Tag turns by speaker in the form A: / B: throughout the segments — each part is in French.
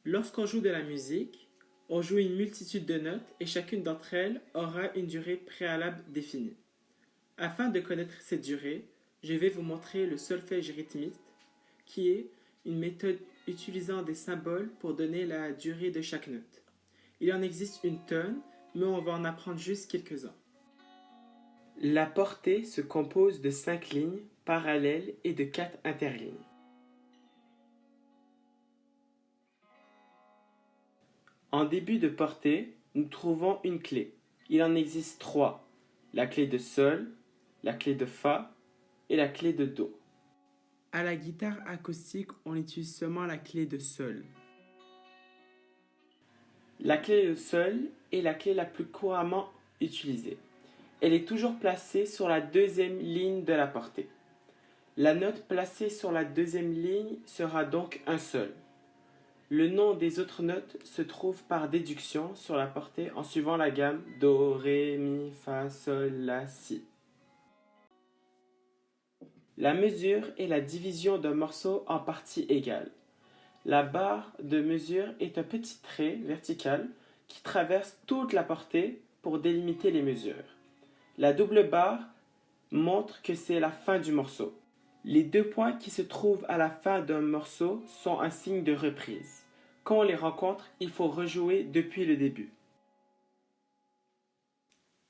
A: Lorsqu'on joue de la musique, on joue une multitude de notes et chacune d'entre elles aura une durée préalable définie. Afin de connaître cette durée, je vais vous montrer le solfège rythmique, qui est une méthode utilisant des symboles pour donner la durée de chaque note. Il en existe une tonne, mais on va en apprendre juste quelques-uns. La portée se compose de 5 lignes parallèles et de 4 interlignes. En début de portée, nous trouvons une clé. Il en existe 3. La clé de Sol, la clé de Fa et la clé de Do. À la guitare acoustique, on utilise seulement la clé de Sol. La clé de Sol est la clé la plus couramment utilisée. Elle est toujours placée sur la deuxième ligne de la portée. La note placée sur la deuxième ligne sera donc un Sol. Le nom des autres notes se trouve par déduction sur la portée en suivant la gamme Do, Ré, Mi, Fa, Sol, La, Si. La mesure est la division d'un morceau en parties égales. La barre de mesure est un petit trait vertical qui traverse toute la portée pour délimiter les mesures. La double barre montre que c'est la fin du morceau. Les 2 points qui se trouvent à la fin d'un morceau sont un signe de reprise. Quand on les rencontre, il faut rejouer depuis le début.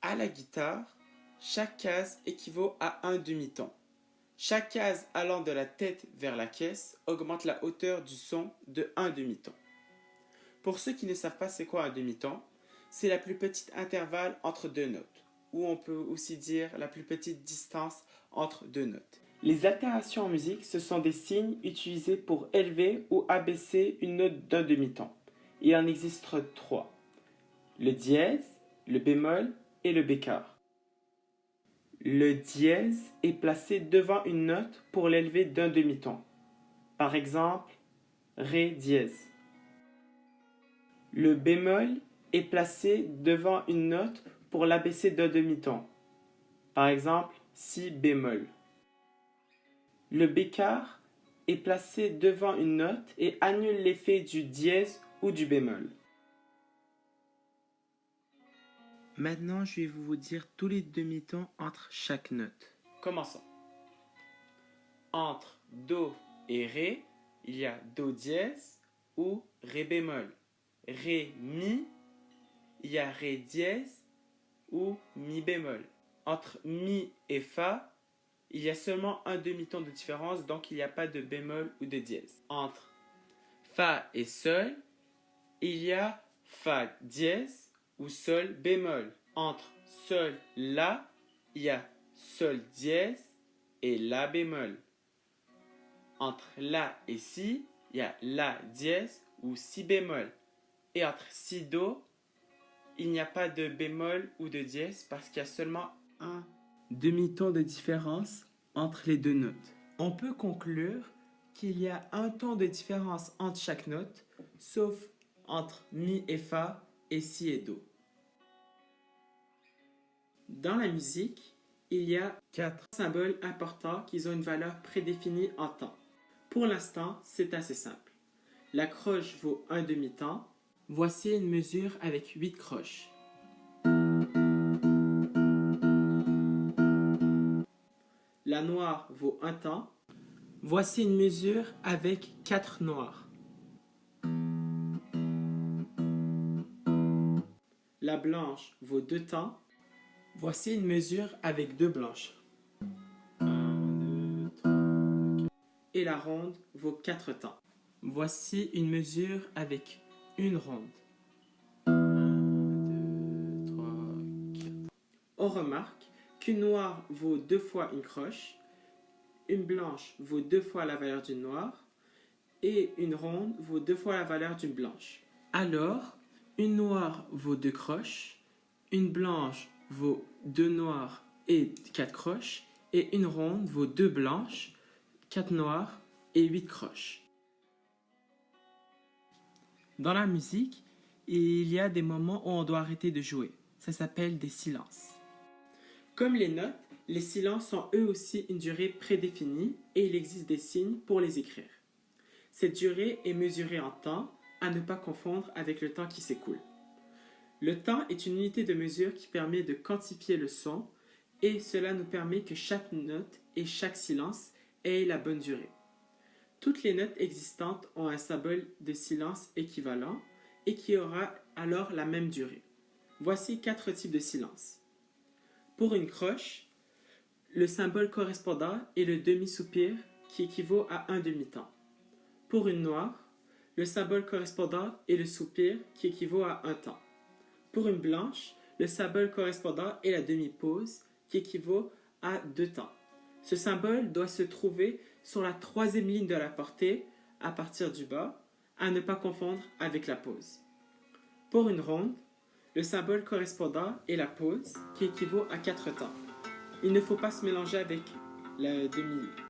A: À la guitare, chaque case équivaut à un demi-ton. Chaque case allant de la tête vers la caisse augmente la hauteur du son de un demi-ton. Pour ceux qui ne savent pas c'est quoi un demi-ton, c'est la plus petite intervalle entre deux notes, ou on peut aussi dire la plus petite distance entre deux notes. Les altérations en musique, ce sont des signes utilisés pour élever ou abaisser une note d'un demi-ton. Il en existe 3. Le dièse, le bémol et le bécard. Le dièse est placé devant une note pour l'élever d'un demi-ton. Par exemple, Ré dièse. Le bémol est placé devant une note pour l'abaisser d'un demi-ton. Par exemple, Si bémol. Le bécard est placé devant une note et annule l'effet du dièse ou du bémol. Maintenant, je vais vous dire tous les demi-tons entre chaque note. Commençons. Entre Do et Ré, il y a Do dièse ou Ré bémol. Ré mi, il y a Ré dièse ou Mi bémol. Entre Mi et Fa, il y a seulement un demi-ton de différence, donc il n'y a pas de bémol ou de dièse. Entre Fa et Sol, il y a Fa dièse ou Sol bémol. Entre Sol, La, il y a Sol dièse et La bémol. Entre La et Si, il y a La dièse ou Si bémol. Et entre Si, Do, il n'y a pas de bémol ou de dièse parce qu'il y a seulement un demi-ton de différence entre les deux notes. On peut conclure qu'il y a un ton de différence entre chaque note, sauf entre Mi et Fa et Si et Do. Dans la musique, il y a 4 symboles importants qui ont une valeur prédéfinie en temps. Pour l'instant, c'est assez simple. La croche vaut un demi-temps. Voici une mesure avec 8 croches. La noire vaut un temps. Voici une mesure avec 4 noirs. La blanche vaut 2 temps. Voici une mesure avec 2 blanches. 1, 2, 3, 4. Et la ronde vaut 4 temps. Voici une mesure avec une ronde. 1, 2, 3, 4. On remarque qu'une noire vaut 2 fois une croche, une blanche vaut 2 fois la valeur d'une noire, et une ronde vaut 2 fois la valeur d'une blanche. Alors, une noire vaut 2 croches, une blanche vaut 2 noirs et 4 croches, et une ronde vaut 2 blanches, 4 noirs et 8 croches. Dans la musique, il y a des moments où on doit arrêter de jouer. Ça s'appelle des silences. Comme les notes, les silences ont eux aussi une durée prédéfinie et il existe des signes pour les écrire. Cette durée est mesurée en temps à ne pas confondre avec le temps qui s'écoule. Le temps est une unité de mesure qui permet de quantifier le son et cela nous permet que chaque note et chaque silence ait la bonne durée. Toutes les notes existantes ont un symbole de silence équivalent et qui aura alors la même durée. Voici 4 types de silence. Pour une croche, le symbole correspondant est le demi-soupir qui équivaut à un demi-temps. Pour une noire, le symbole correspondant est le soupir qui équivaut à un temps. Pour une blanche, le symbole correspondant est la demi-pause qui équivaut à 2 temps. Ce symbole doit se trouver sur la 3e ligne de la portée à partir du bas, à ne pas confondre avec la pause. Pour une ronde, le symbole correspondant est la pause qui équivaut à 4 temps. Il ne faut pas se mélanger avec la demi